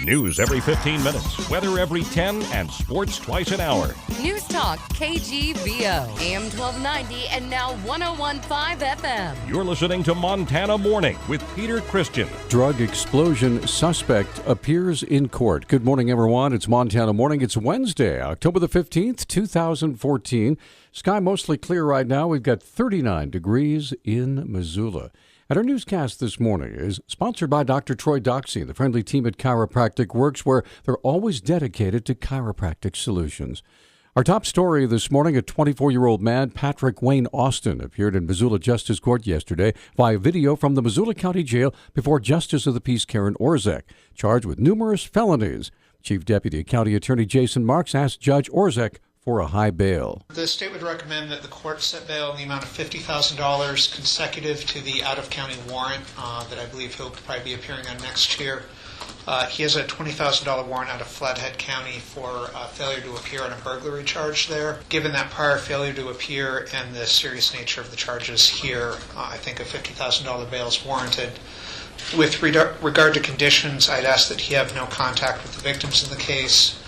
News every 15 minutes, weather every 10, and sports twice an hour. Newstalk, KGVO, AM 1290 and now 101.5 FM. You're listening to Montana Morning with Peter Christian. Drug explosion suspect appears in court. Good morning, everyone. It's Montana Morning. It's Wednesday, October the 15th, 2014. Sky mostly clear right now. We've got 39 degrees in Missoula. And our newscast this morning is sponsored by Dr. Troy Doxey, the friendly team at Chiropractic Works, where they're always dedicated to chiropractic solutions. Our top story this morning, a 24-year-old man, Patrick Wayne Austin, appeared in Missoula Justice Court yesterday via video from the Missoula County Jail before Justice of the Peace Karen Orzek, charged with numerous felonies. Chief Deputy County Attorney Jason Marks asked Judge Orzek for a high bail. The state would recommend that the court set bail in the amount of $50,000 consecutive to the out-of-county warrant that I believe he'll probably be appearing on next year. He has a $20,000 warrant out of Flathead County for failure to appear on a burglary charge there. Given that prior failure to appear and the serious nature of the charges here, I think a $50,000 bail is warranted. With regard to conditions, I'd ask that he have no contact with the victims in the case,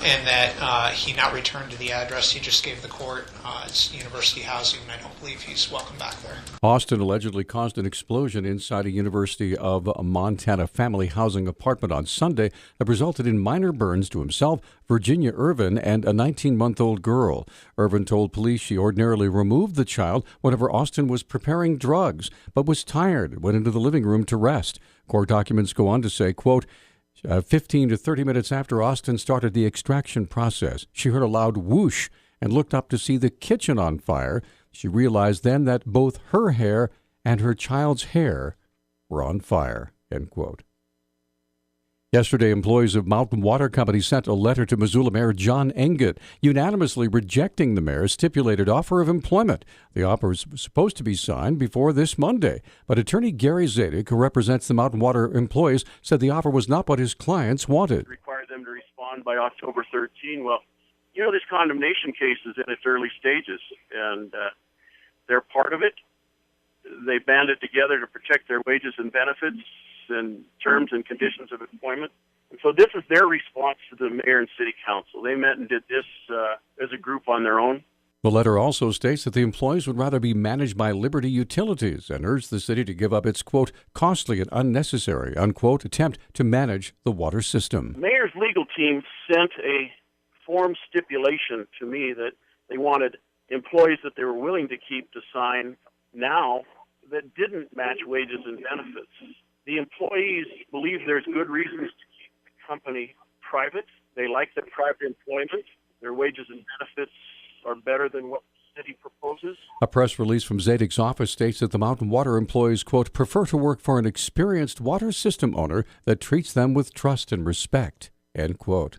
and that he not return to the address he just gave the court. It's university housing, and I don't believe he's welcome back there. Austin allegedly caused an explosion inside a University of Montana family housing apartment on Sunday that resulted in minor burns to himself, Virginia Irvin, and a 19-month-old girl. Irvin told police she ordinarily removed the child whenever Austin was preparing drugs, but was tired and went into the living room to rest. Court documents go on to say, quote, 15 to 30 minutes after Austin started the extraction process, she heard a loud whoosh and looked up to see the kitchen on fire. She realized then that both her hair and her child's hair were on fire, end quote. Yesterday, employees of Mountain Water Company sent a letter to Missoula Mayor John Enget, unanimously rejecting the mayor's stipulated offer of employment. The offer was supposed to be signed before this Monday, but attorney Gary Zadig, who represents the Mountain Water employees, said the offer was not what his clients wanted. Required them to respond by October 13. Well, you know, this condemnation case is in its early stages, and they're part of it. They banded together to protect their wages and benefits and terms and conditions of employment. And so this is their response to the mayor and city council. They met and did this as a group on their own. The letter also states that the employees would rather be managed by Liberty Utilities and urged the city to give up its, quote, costly and unnecessary, unquote, attempt to manage the water system. The mayor's legal team sent a form stipulation to me that they wanted employees that they were willing to keep to sign now that didn't match wages and benefits. The employees believe there's good reasons to keep the company private. They like the private employment. Their wages and benefits are better than what the city proposes. A press release from Zadig's office states that the Mountain Water employees, quote, prefer to work for an experienced water system owner that treats them with trust and respect, end quote.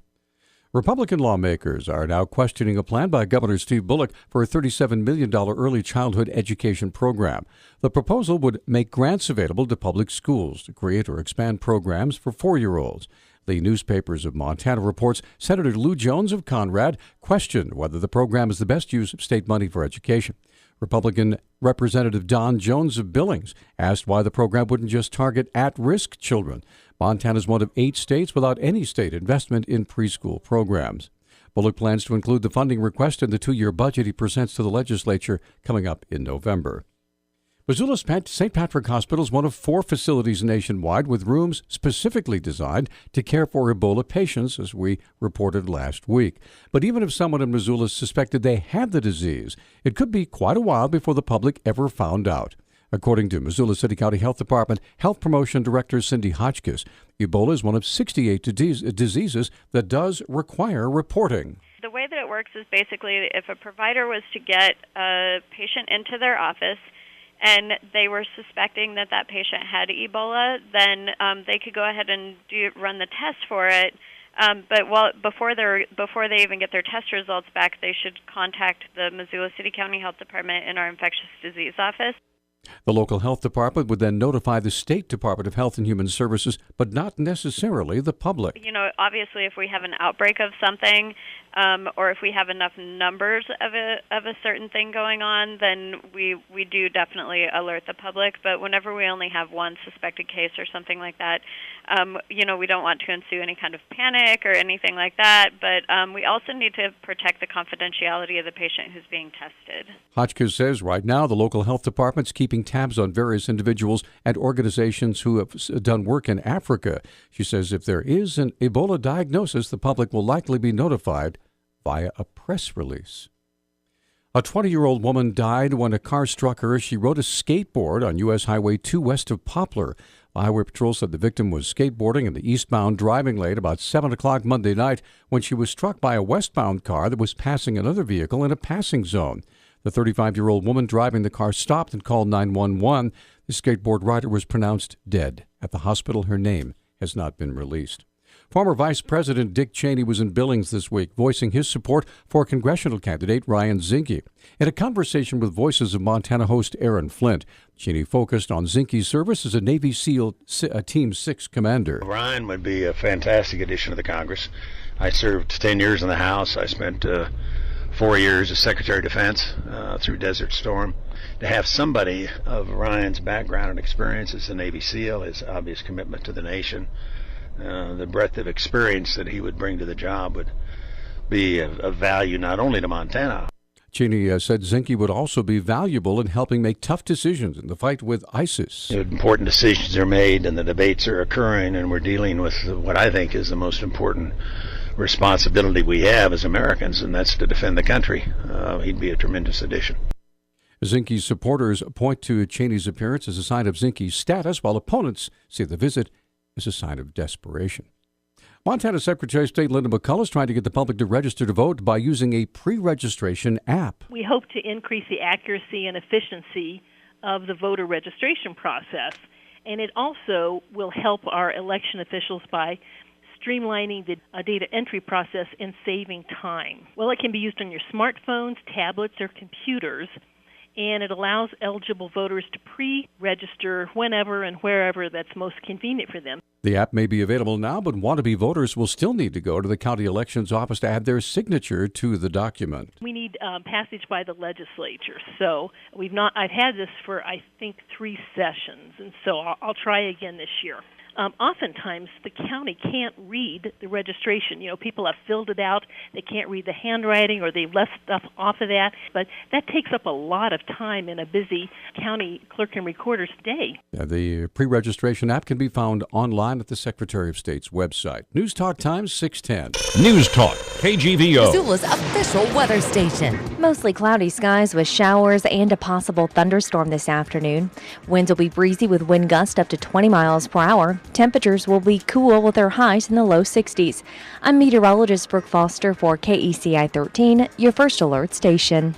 Republican lawmakers are now questioning a plan by Governor Steve Bullock for a $37 million early childhood education program. The proposal would make grants available to public schools to create or expand programs for 4-year-olds. The Newspapers of Montana reports Senator Lou Jones of Conrad questioned whether the program is the best use of state money for education. Republican Representative Don Jones of Billings asked why the program wouldn't just target at-risk children. Montana is one of 8 states without any state investment in preschool programs. Bullock plans to include the funding request in the 2-year budget he presents to the legislature coming up in November. Missoula's St. Patrick Hospital is one of 4 facilities nationwide with rooms specifically designed to care for Ebola patients, as we reported last week. But even if someone in Missoula suspected they had the disease, it could be quite a while before the public ever found out. According to Missoula City County Health Department Health Promotion Director Cindy Hotchkiss, Ebola is one of 68 diseases that does require reporting. The way that it works is basically if a provider was to get a patient into their office and they were suspecting that that patient had Ebola, then they could go ahead and run the test for it. But before they even get their test results back, they should contact the Missoula City County Health Department in our infectious disease office. The local health department would then notify the State Department of Health and Human Services, but not necessarily the public. You know, obviously, if we have an outbreak of something, or if we have enough numbers of a certain thing going on, then we do definitely alert the public. But whenever we only have one suspected case or something like that, we don't want to ensue any kind of panic or anything like that. But we also need to protect the confidentiality of the patient who's being tested. Hotchkiss says right now the local health department's keeping tabs on various individuals and organizations who have done work in Africa. She says if there is an Ebola diagnosis, the public will likely be notified via a press release. A 20-year-old woman died when a car struck her as she rode a skateboard on U.S. Highway 2 west of Poplar. The Highway Patrol said the victim was skateboarding in the eastbound driving lane about 7 o'clock Monday night when she was struck by a westbound car that was passing another vehicle in a passing zone. The 35-year-old woman driving the car stopped and called 911. The skateboard rider was pronounced dead. At the hospital, her name has not been released. Former Vice President Dick Cheney was in Billings this week, voicing his support for congressional candidate Ryan Zinke. In a conversation with Voices of Montana host Aaron Flint, Cheney focused on Zinke's service as a Navy SEAL Team 6 commander. Ryan would be a fantastic addition to the Congress. I served 10 years in the House. I spent 4 years as Secretary of Defense through Desert Storm. To have somebody of Ryan's background and experience as a Navy SEAL, his obvious commitment to the nation, the breadth of experience that he would bring to the job would be of value not only to Montana. Cheney said Zinke would also be valuable in helping make tough decisions in the fight with ISIS. Important decisions are made and the debates are occurring, and we're dealing with what I think is the most important responsibility we have as Americans, and that's to defend the country. He'd be a tremendous addition. Zinke's supporters point to Cheney's appearance as a sign of Zinke's status, while opponents see the visit as a sign of desperation. Montana Secretary of State Linda McCullough is trying to get the public to register to vote by using a pre-registration app. We hope to increase the accuracy and efficiency of the voter registration process, and it also will help our election officials by streamlining the data entry process and saving time. Well, it can be used on your smartphones, tablets, or computers, and it allows eligible voters to pre-register whenever and wherever that's most convenient for them. The app may be available now, but wannabe voters will still need to go to the county elections office to add their signature to the document. We need passage by the legislature, so I've had this for, I think, 3 sessions, and so I'll try again this year. Oftentimes, the county can't read the registration. People have filled it out. They can't read the handwriting, or they've left stuff off of that. But that takes up a lot of time in a busy county clerk and recorder's day. The pre-registration app can be found online at the Secretary of State's website. Newstalk Times 610. Newstalk, KGVO. Missoula's official weather station. Mostly cloudy skies with showers and a possible thunderstorm this afternoon. Winds will be breezy with wind gusts up to 20 miles per hour. Temperatures will be cool with their highs in the low 60s. I'm meteorologist Brooke Foster for KECI 13, your first alert station.